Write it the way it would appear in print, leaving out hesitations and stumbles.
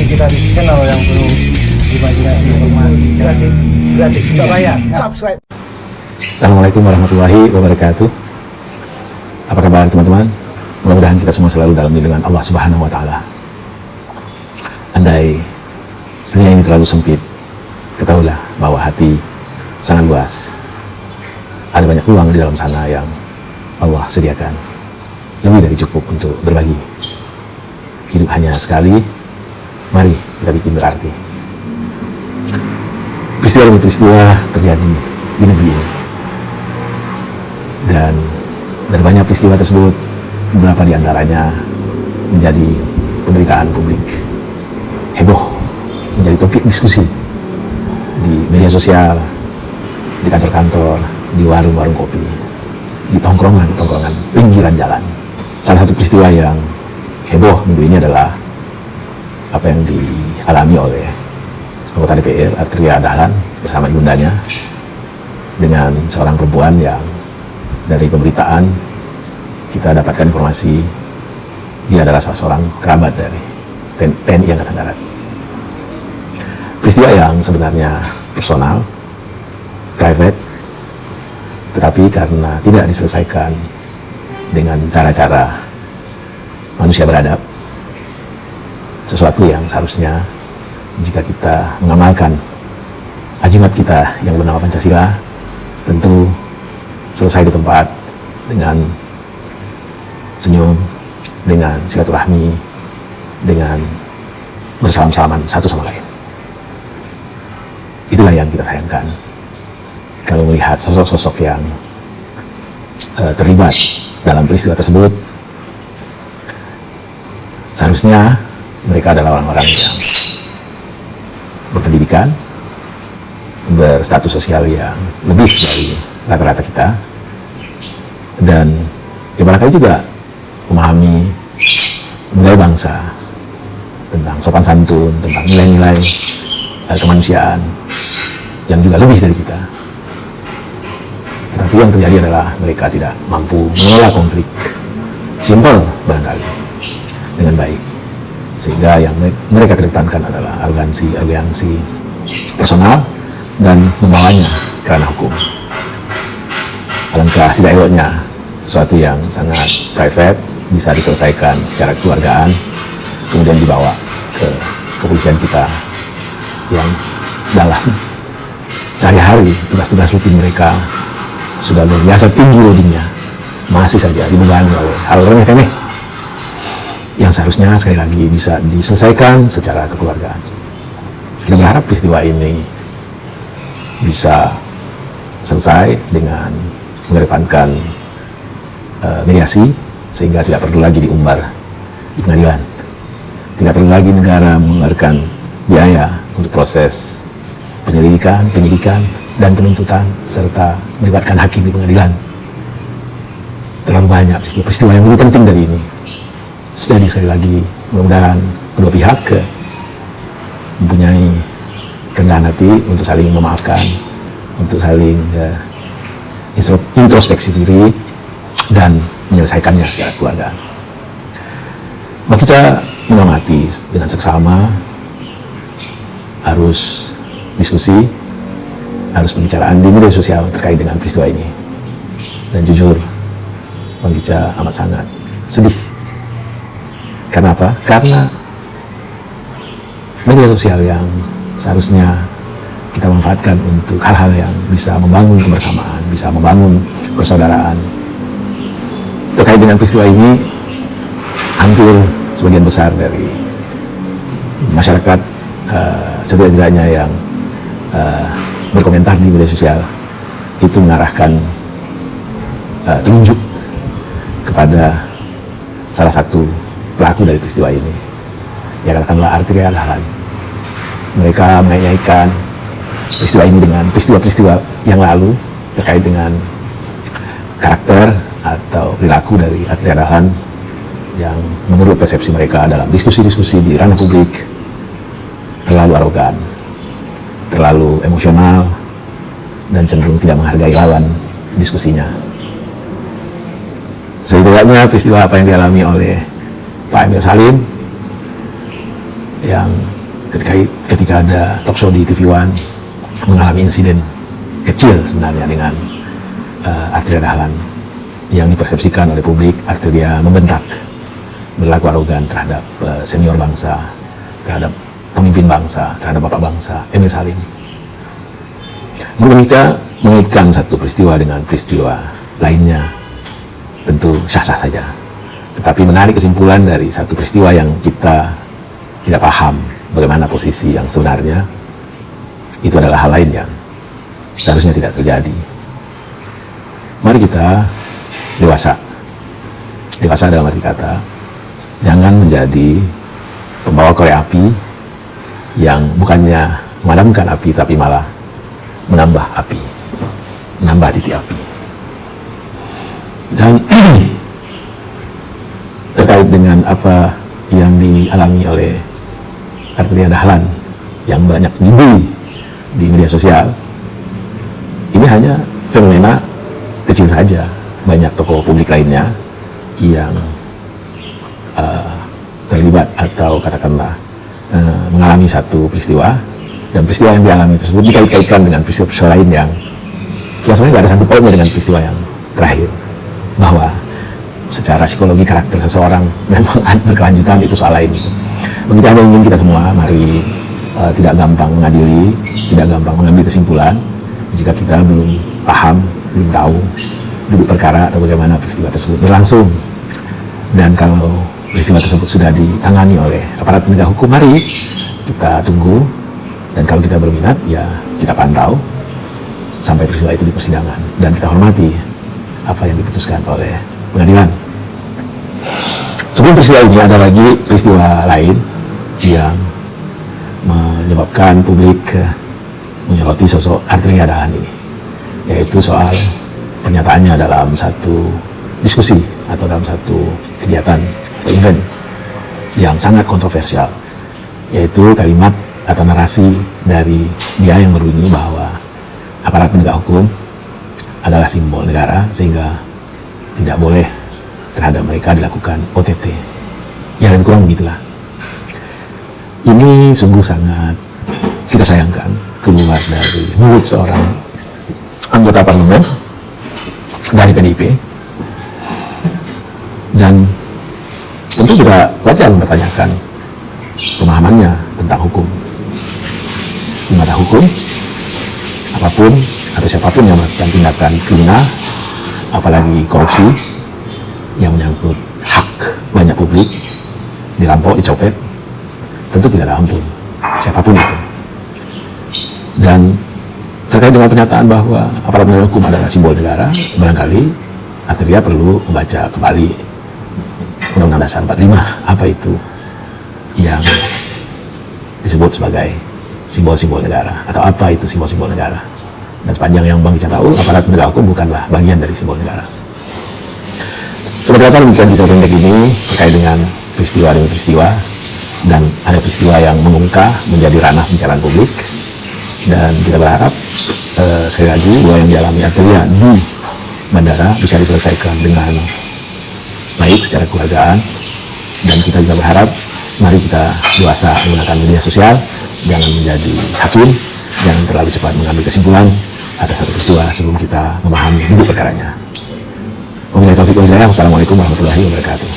kita di channel yang penuh imajinasi, informasi gratis, tidak bayar. Subscribe. Assalamualaikum warahmatullahi wabarakatuh. Apa kabar teman-teman? Mudah-mudahan kita semua selalu dalam lindungan Allah Subhanahu wa Ta'ala. Andai dunia ini terlalu sempit, ketahuilah bahwa hati sangat luas. Ada banyak peluang di dalam sana yang Allah sediakan, lebih dari cukup untuk berbagi. Hidup hanya sekali, mari kita bikin berarti. Peristiwa demi peristiwa terjadi di negeri ini, dan dari banyak peristiwa tersebut, beberapa di antaranya menjadi pemberitaan publik, heboh, menjadi topik diskusi di media sosial, di kantor-kantor, di warung-warung kopi, di tongkrongan-tongkrongan pinggiran jalan. Salah satu peristiwa yang heboh minggu ini adalah apa yang dialami oleh anggota DPR Arteria Dahlan bersama ibundanya dengan seorang perempuan yang dari pemberitaan kita dapatkan informasi dia adalah salah seorang kerabat dari TNI Angkatan Darat. Peristiwa yang sebenarnya personal, private, tetapi karena tidak diselesaikan dengan cara-cara manusia beradab, sesuatu yang seharusnya jika kita mengamalkan ajimat kita yang bernama Pancasila, tentu selesai di tempat dengan senyum, dengan silaturahmi, dengan bersalam-salaman satu sama lain. Itulah yang kita sayangkan kalau melihat sosok-sosok yang terlibat dalam peristiwa tersebut. Seharusnya mereka adalah orang-orang yang berpendidikan, berstatus sosial yang lebih dari rata-rata kita, dan ya barangkali juga memahami budaya bangsa, tentang sopan santun, tentang nilai-nilai kemanusiaan yang juga lebih dari kita. Tetapi yang terjadi adalah mereka tidak mampu mengelola konflik simpel barangkali dengan baik, sehingga yang mereka kedepankan adalah arogansi personal dan membawanya ke ranah hukum. Alangkah tidak eloknya sesuatu yang sangat private bisa diselesaikan secara keluargaan, kemudian dibawa ke kepolisian kita yang dalam sehari-hari tugas-tugas rutin mereka sudah luar biasa tinggi loadingnya, masih saja dibebani oleh hal remeh-temeh yang seharusnya sekali lagi bisa diselesaikan secara kekeluargaan. Kita berharap peristiwa ini bisa selesai dengan mengedepankan mediasi, sehingga tidak perlu lagi diumbar di pengadilan, tidak perlu lagi negara mengeluarkan biaya untuk proses penyelidikan, penyidikan, dan penuntutan, serta melibatkan hakim di pengadilan. Terlalu banyak peristiwa yang lebih penting dari ini. Jadi sekali lagi, mudah-mudahan kedua pihak mempunyai kerendahan hati untuk saling memaafkan, untuk saling introspeksi diri, dan menyelesaikannya secara keluargaan. Maka kita mengamati dengan seksama, harus diskusi, harus pembicaraan di media sosial terkait dengan peristiwa ini. Dan jujur, Bang Gica amat sangat sedih. Karena apa? Karena media sosial yang seharusnya kita manfaatkan untuk hal-hal yang bisa membangun kebersamaan, bisa membangun persaudaraan. Terkait dengan peristiwa ini, hampir sebagian besar dari masyarakat setidak-tidaknya yang berkomentar di media sosial itu mengarahkan telunjuk kepada salah satu pelaku dari peristiwa ini, ya katakanlah Arteria Dahlan. Mereka mengaitkan peristiwa ini dengan peristiwa-peristiwa yang lalu terkait dengan karakter atau perilaku dari Arteria Dahlan yang menurut persepsi mereka dalam diskusi-diskusi di ranah publik terlalu arogan, terlalu emosional, dan cenderung tidak menghargai lawan diskusinya. Setidaknya peristiwa apa yang dialami oleh Pak Emil Salim yang ketika ada talk show di TV One mengalami insiden kecil sebenarnya dengan Arteria Dahlan yang dipersepsikan oleh publik Arteria membentak, berlaku arogan terhadap senior bangsa, terhadap pemimpin bangsa, terhadap bapak bangsa, Emil Salim. Menurut kita mengaitkan satu peristiwa dengan peristiwa lainnya tentu sah-sah saja. Tetapi menarik kesimpulan dari satu peristiwa yang kita tidak paham bagaimana posisi yang sebenarnya, itu adalah hal lain yang seharusnya tidak terjadi. Mari kita dewasa dalam arti kata, jangan menjadi pembawa korek api yang bukannya memadamkan api tapi malah menambah api, menambah titik api. Dan terkait dengan apa yang dialami oleh Arteria Dahlan yang banyak dibully di media sosial, ini hanya fenomena kecil saja. Banyak tokoh publik lainnya yang terlibat atau katakanlah mengalami satu peristiwa, dan peristiwa yang dialami tersebut dikait-kaitkan dengan peristiwa lain yang sebenarnya tidak ada sangkut pautnya dengan peristiwa yang terakhir, bahwa secara psikologi karakter seseorang memang berkelanjutan, itu soal lain. Begitu hanya ingin kita semua mari tidak gampang mengadili, tidak gampang mengambil kesimpulan jika kita belum paham, belum tahu duduk perkara atau bagaimana peristiwa tersebut berlangsung. Dan kalau peristiwa tersebut sudah ditangani oleh aparat penegak hukum, mari kita tunggu, dan kalau kita berminat ya kita pantau sampai peristiwa itu di persidangan, dan kita hormati apa yang diputuskan oleh pengadilan. Sebelum peristiwa ini ada lagi peristiwa lain yang menyebabkan publik menyoroti sosok Arteria Dahlan ini, yaitu soal pernyataannya dalam satu diskusi atau dalam satu kegiatan atau event yang sangat kontroversial, yaitu kalimat atau narasi dari dia yang berbunyi bahwa aparat penegak hukum adalah simbol negara sehingga tidak boleh terhadap mereka dilakukan OTT. Ya, dan kurang begitulah. Ini sungguh sangat kita sayangkan keluar dari mulut seorang anggota parlemen dari PDIP, dan tentu juga wajar mempertanyakan pemahamannya tentang hukum. Di mata hukum, apapun atau siapapun yang melakukan tindakan kriminal, apalagi korupsi yang menyangkut hak banyak publik, dirampok, dicopet, tentu tidak ada ampun siapapun itu. Dan terkait dengan pernyataan bahwa aparat penegak hukum adalah simbol negara, barangkali Arteria perlu membaca kembali Undang-Undang Dasar 45, apa itu yang disebut sebagai simbol-simbol negara, atau apa itu simbol-simbol negara. Dan sepanjang yang Bang Ica tahu, aparat penegak hukum bukanlah bagian dari simbol negara. Seperti apa demikian kisah pendek ini terkait dengan peristiwa demi peristiwa, dan ada peristiwa yang mengungkah menjadi ranah pembicaraan publik, dan kita berharap sekali lagi bahwa yang dialami Arteria di bandara bisa diselesaikan dengan baik secara keluargaan, dan kita juga berharap mari kita dewasa menggunakan media sosial, jangan menjadi hakim, jangan terlalu cepat mengambil kesimpulan atas satu peristiwa sebelum kita memahami duduk perkaranya. Wabillahi taufiq wal hidayah. Wassalamualaikum warahmatullahi wabarakatuh.